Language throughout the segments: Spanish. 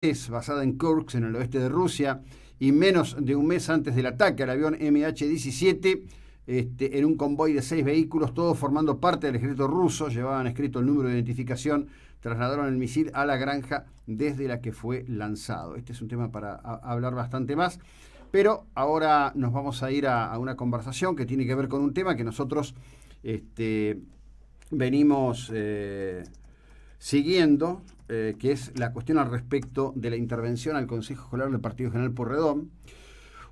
es basada en Kursk, en el oeste de Rusia, y menos de un mes antes del ataque al avión MH17, en un convoy de 6 vehículos, todos formando parte del ejército ruso, llevaban escrito el número de identificación, trasladaron el misil a la granja desde la que fue lanzado. Este es un tema para hablar bastante más, pero ahora nos vamos a ir a una conversación que tiene que ver con un tema que nosotros venimos siguiendo, que es la cuestión al respecto de la intervención al Consejo Escolar del Partido General Pueyrredón,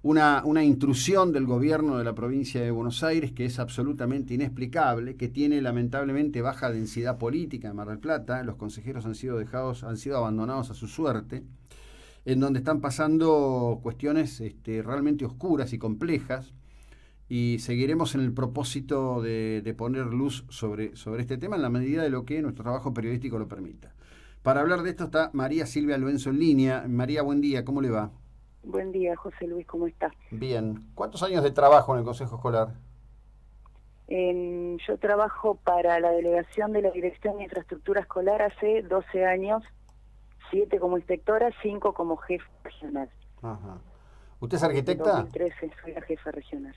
una intrusión del gobierno de la provincia de Buenos Aires que es absolutamente inexplicable, que tiene lamentablemente baja densidad política en Mar del Plata. Los consejeros han sido abandonados a su suerte, en donde están pasando cuestiones realmente oscuras y complejas, y seguiremos en el propósito de poner luz sobre este tema en la medida de lo que nuestro trabajo periodístico lo permita. Para hablar de esto está María Silvia Loenzo en línea. María, buen día, ¿cómo le va? Buen día, José Luis, ¿cómo está? Bien. ¿Cuántos años de trabajo en el Consejo Escolar? Yo trabajo para la delegación de la Dirección de Infraestructura Escolar hace 12 años, 7 como inspectora, 5 como jefa regional. Ajá. ¿Usted es Desde arquitecta? 2013 soy la jefa regional.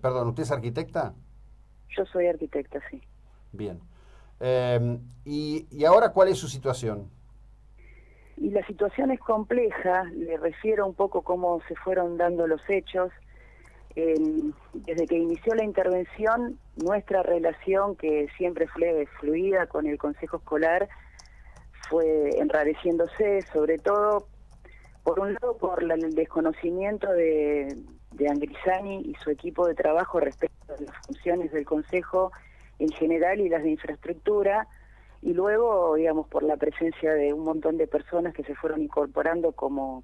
Perdón, ¿usted es arquitecta? Yo soy arquitecta, sí. Bien. ¿Y ahora cuál es su situación? Y la situación es compleja, le refiero un poco cómo se fueron dando los hechos. Desde que inició la intervención, nuestra relación, que siempre fue fluida con el Consejo Escolar, fue enrareciéndose, sobre todo, por un lado, por el desconocimiento de Angrisani y su equipo de trabajo respecto a las funciones del Consejo en general y las de infraestructura, y luego, digamos, por la presencia de un montón de personas que se fueron incorporando como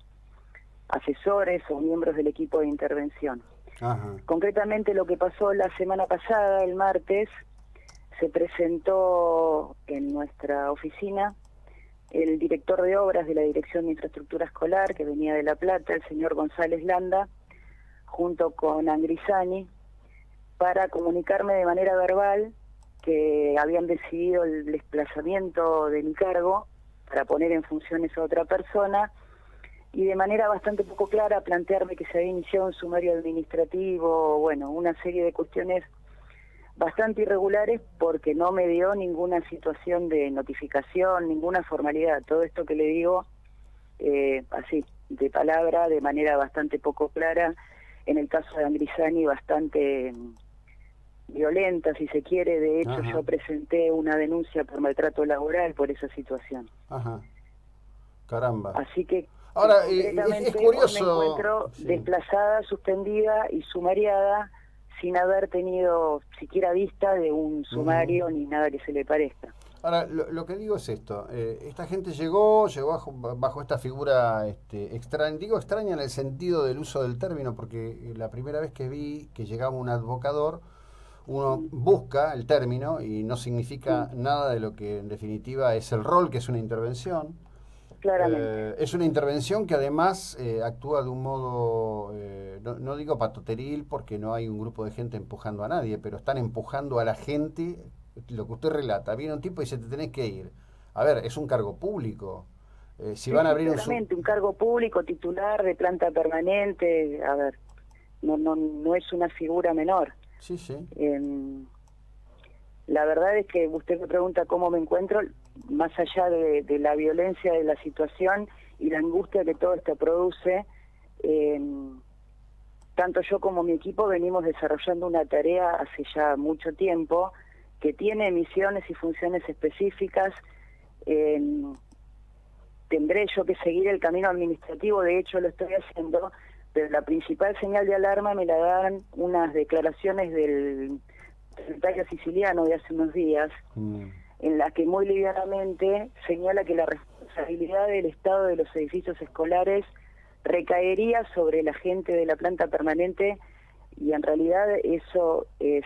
asesores o miembros del equipo de intervención. Ajá. Concretamente lo que pasó la semana pasada, el martes, se presentó en nuestra oficina el director de obras de la Dirección de Infraestructura Escolar, que venía de La Plata, el señor González Landa, junto con Angrisani, para comunicarme de manera verbal que habían decidido el desplazamiento de mi cargo para poner en funciones a otra persona, y de manera bastante poco clara plantearme que se había iniciado un sumario administrativo, bueno, una serie de cuestiones bastante irregulares, porque no me dio ninguna situación de notificación, ninguna formalidad. Todo esto que le digo, así, de palabra, de manera bastante poco clara, en el caso de Angrisani bastante violenta, si se quiere. De hecho, Ajá. yo presenté una denuncia por maltrato laboral por esa situación. Ajá. Caramba. Así que Ahora, es concretamente hoy me curioso. encuentro Sí. desplazada, suspendida y sumariada, sin haber tenido siquiera vista de un sumario ni nada que se le parezca. Ahora, lo que digo es esto. Esta gente llegó bajo esta figura extraña. Digo extraña en el sentido del uso del término, porque la primera vez que vi que llegaba un advocador, uno busca el término y no significa nada de lo que en definitiva es el rol, que es una intervención. Claramente. Es una intervención que además actúa de un modo, no digo patoteril, porque no hay un grupo de gente empujando a nadie, pero están empujando a la gente. Lo que usted relata: viene un tipo y dice, te tenés que ir. A ver, es un cargo público. Si Sí, van a sí, abrir claramente, un cargo público, titular de planta permanente, a ver, no es una figura menor. Sí, sí. La verdad es que usted me pregunta cómo me encuentro, más allá de la violencia de la situación y la angustia que todo esto produce. Tanto yo como mi equipo venimos desarrollando una tarea hace ya mucho tiempo que tiene misiones y funciones específicas. Tendré yo que seguir el camino administrativo, de hecho lo estoy haciendo, pero la principal señal de alarma me la dan unas declaraciones del secretario siciliano de hace unos días, en la que muy livianamente señala que la responsabilidad del estado de los edificios escolares recaería sobre la gente de la planta permanente, y en realidad eso es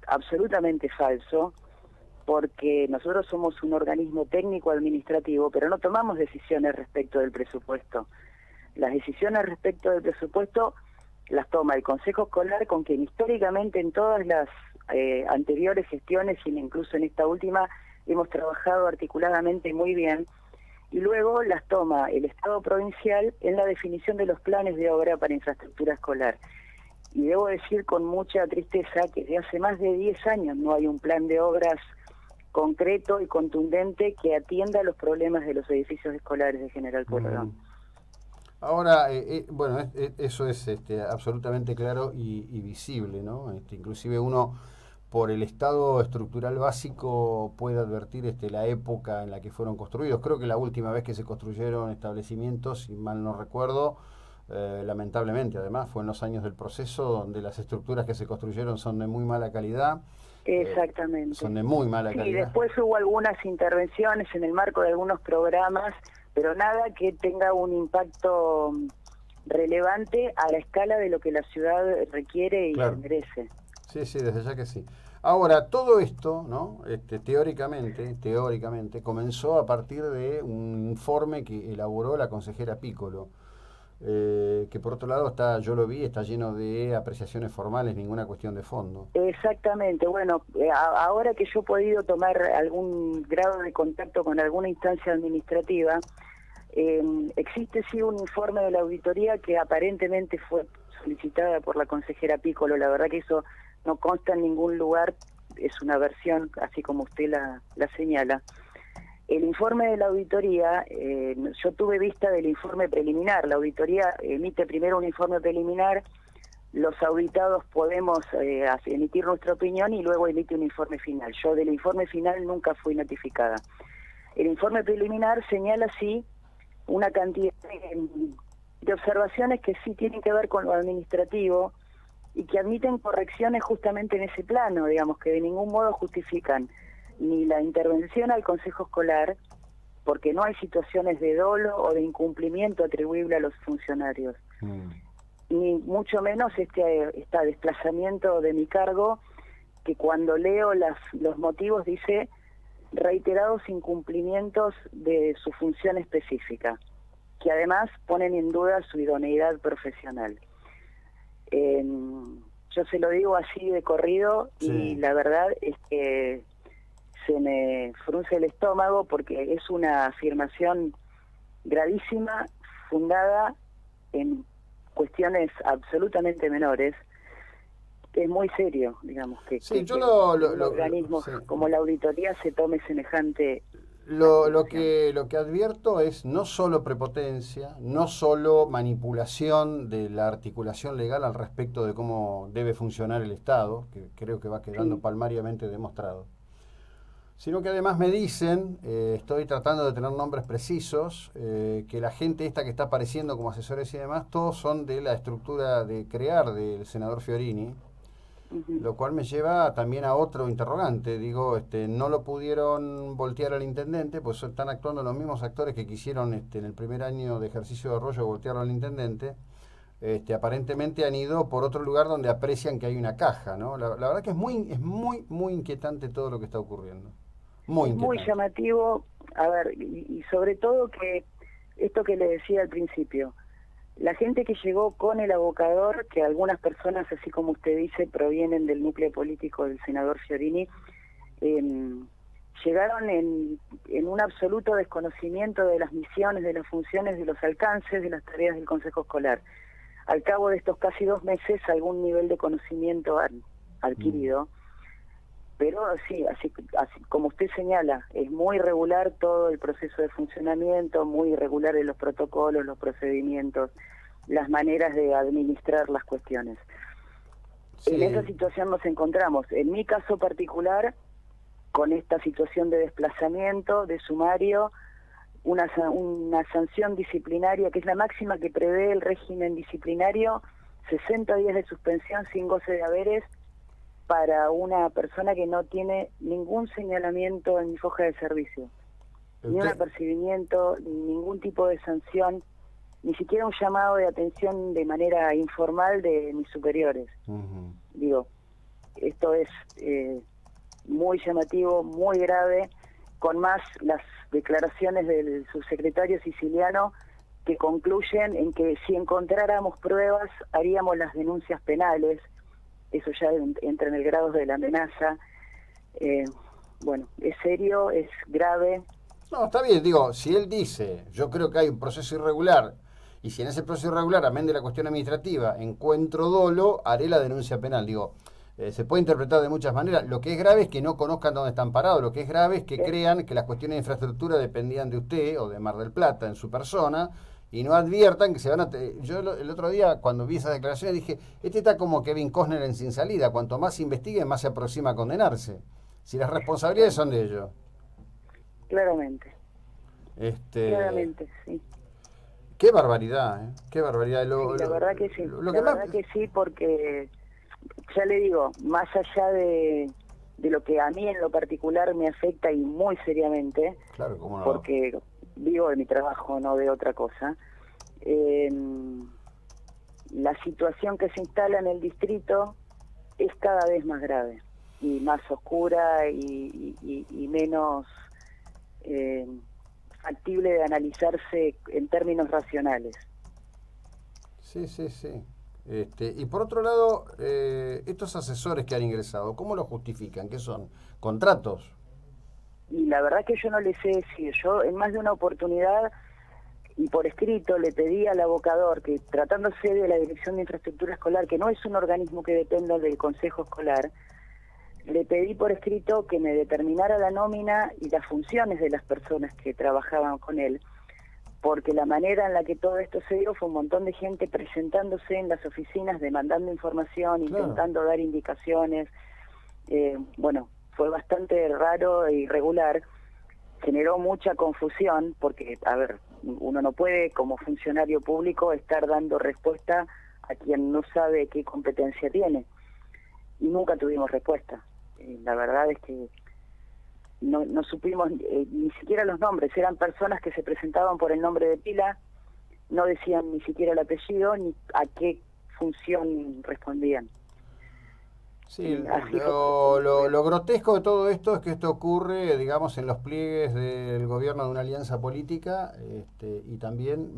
absolutamente falso, porque nosotros somos un organismo técnico administrativo, pero no tomamos decisiones respecto del presupuesto. Las decisiones respecto del presupuesto las toma el Consejo Escolar, con quien históricamente en todas las anteriores gestiones, y incluso en esta última, hemos trabajado articuladamente muy bien, y luego las toma el Estado provincial en la definición de los planes de obra para infraestructura escolar. Y debo decir con mucha tristeza que desde hace más de 10 años no hay un plan de obras concreto y contundente que atienda los problemas de los edificios escolares de General Pueyrredón. Ahora, bueno, eso es absolutamente claro y visible, ¿no? Inclusive uno, por el estado estructural básico, puede advertir la época en la que fueron construidos. Creo que la última vez que se construyeron establecimientos, si mal no recuerdo, lamentablemente además, fue en los años del proceso, donde las estructuras que se construyeron son de muy mala calidad. Exactamente. Son de muy mala calidad. Y después hubo algunas intervenciones en el marco de algunos programas, pero nada que tenga un impacto relevante a la escala de lo que la ciudad requiere y se merece. Sí, sí, desde ya que sí. Ahora, todo esto, ¿no? Teóricamente, comenzó a partir de un informe que elaboró la consejera Piccolo, que por otro lado yo lo vi, está lleno de apreciaciones formales, ninguna cuestión de fondo. Exactamente. Bueno, ahora que yo he podido tomar algún grado de contacto con alguna instancia administrativa, existe sí un informe de la auditoría que aparentemente fue solicitada por la consejera Piccolo. La verdad que eso no consta en ningún lugar, es una versión así como usted la señala. El informe de la auditoría, yo tuve vista del informe preliminar. La auditoría emite primero un informe preliminar, los auditados podemos emitir nuestra opinión y luego emite un informe final. Yo del informe final nunca fui notificada. El informe preliminar señala sí una cantidad de observaciones que sí tienen que ver con lo administrativo y que admiten correcciones justamente en ese plano, digamos, que de ningún modo justifican ni la intervención al Consejo Escolar, porque no hay situaciones de dolo o de incumplimiento atribuible a los funcionarios, ni mucho menos este desplazamiento de mi cargo, que cuando leo los motivos dice reiterados incumplimientos de su función específica, que además ponen en duda su idoneidad profesional. Yo se lo digo así de corrido, sí. Y la verdad es que se me frunce el estómago porque es una afirmación gravísima, fundada en cuestiones absolutamente menores. Es muy serio, digamos, que un organismo como la auditoría se tome semejante... Lo que advierto es no solo prepotencia, no solo manipulación de la articulación legal al respecto de cómo debe funcionar el Estado, que creo que va quedando palmariamente demostrado, sino que además me dicen, estoy tratando de tener nombres precisos, que la gente esta que está apareciendo como asesores y demás, todos son de la estructura de crear del senador Fiorini, lo cual me lleva también a otro interrogante. Digo, no lo pudieron voltear al intendente, pues están actuando los mismos actores que quisieron en el primer año de ejercicio de Arroyo voltearlo al intendente. Aparentemente han ido por otro lugar donde aprecian que hay una caja, ¿no? La verdad que es muy inquietante todo lo que está ocurriendo. Muy llamativo, a ver, y sobre todo que esto que le decía al principio, la gente que llegó con el abocador, que algunas personas, así como usted dice, provienen del núcleo político del senador Fiorini, llegaron en un absoluto desconocimiento de las misiones, de las funciones, de los alcances, de las tareas del Consejo Escolar. Al cabo de estos casi 2 meses, algún nivel de conocimiento han adquirido, pero sí, así como usted señala, es muy irregular todo el proceso de funcionamiento, muy irregular en los protocolos, los procedimientos, las maneras de administrar las cuestiones. Sí. En esa situación nos encontramos, en mi caso particular, con esta situación de desplazamiento, de sumario, una sanción disciplinaria, que es la máxima que prevé el régimen disciplinario, 60 días de suspensión sin goce de haberes, para una persona que no tiene ningún señalamiento en mi hoja de servicio, ni un apercibimiento, ningún tipo de sanción, ni siquiera un llamado de atención de manera informal de mis superiores. Digo, esto es muy llamativo, muy grave, con más las declaraciones del subsecretario siciliano que concluyen en que si encontráramos pruebas haríamos las denuncias penales. Eso ya entra en el grado de la amenaza. Bueno, es serio, es grave. No, está bien, digo, si él dice, yo creo que hay un proceso irregular, y si en ese proceso irregular, amén de la cuestión administrativa, encuentro dolo, haré la denuncia penal. Digo, se puede interpretar de muchas maneras. Lo que es grave es que no conozcan dónde están parados. Lo que es grave es que Eh, crean que las cuestiones de infraestructura dependían de usted o de Mar del Plata en su persona y no adviertan que se van a... Yo el otro día, cuando vi esas declaraciones, dije, este está como Kevin Costner en Sin Salida. Cuanto más se investigue, más se aproxima a condenarse. Si las responsabilidades claro, son de ellos. claramente, Este, claramente, sí. qué barbaridad, ¿eh? Qué barbaridad. Sí, la verdad que sí, Lo que la más... verdad que sí, porque ya le digo, más allá de lo que a mí en lo particular me afecta y muy seriamente, Claro, cómo no. porque vivo de mi trabajo, no de otra cosa, eh, la situación que se instala en el distrito es cada vez más grave y más oscura y menos eh, factible de analizarse en términos racionales. Sí, sí, sí. Y por otro lado, estos asesores que han ingresado, ¿cómo lo justifican? ¿Qué son? ¿Contratos? Y la verdad que yo no le sé decir, yo en más de una oportunidad y por escrito le pedí al abocador que, tratándose de la Dirección de Infraestructura Escolar, que no es un organismo que dependa del Consejo Escolar, le pedí por escrito que me determinara la nómina y las funciones de las personas que trabajaban con él, porque la manera en la que todo esto se dio fue un montón de gente presentándose en las oficinas, demandando información, Claro. intentando dar indicaciones. Bueno, fue bastante raro e irregular, generó mucha confusión, porque, a ver, uno no puede como funcionario público estar dando respuesta a quien no sabe qué competencia tiene, y nunca tuvimos respuesta. La verdad es que no supimos ni siquiera los nombres, eran personas que se presentaban por el nombre de pila, no decían ni siquiera el apellido ni a qué función respondían. Sí, Así fue como ocurrió. lo grotesco de todo esto es que esto ocurre, digamos, en los pliegues del gobierno de una alianza política, y también,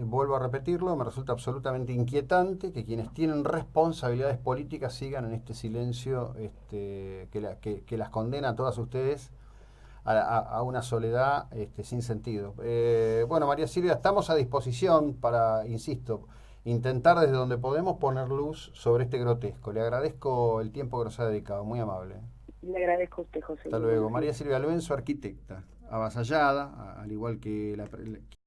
vuelvo a repetirlo, me resulta absolutamente inquietante que quienes tienen responsabilidades políticas sigan en este silencio, que las condena a todas ustedes a una soledad, sin sentido. Bueno, María Silvia, estamos a disposición para, insisto, intentar desde donde podemos poner luz sobre este grotesco. Le agradezco el tiempo que nos ha dedicado, muy amable. Le agradezco a usted, José Hasta Luis. luego. Buenos María días. Silvia Albenso, arquitecta, avasallada, al igual que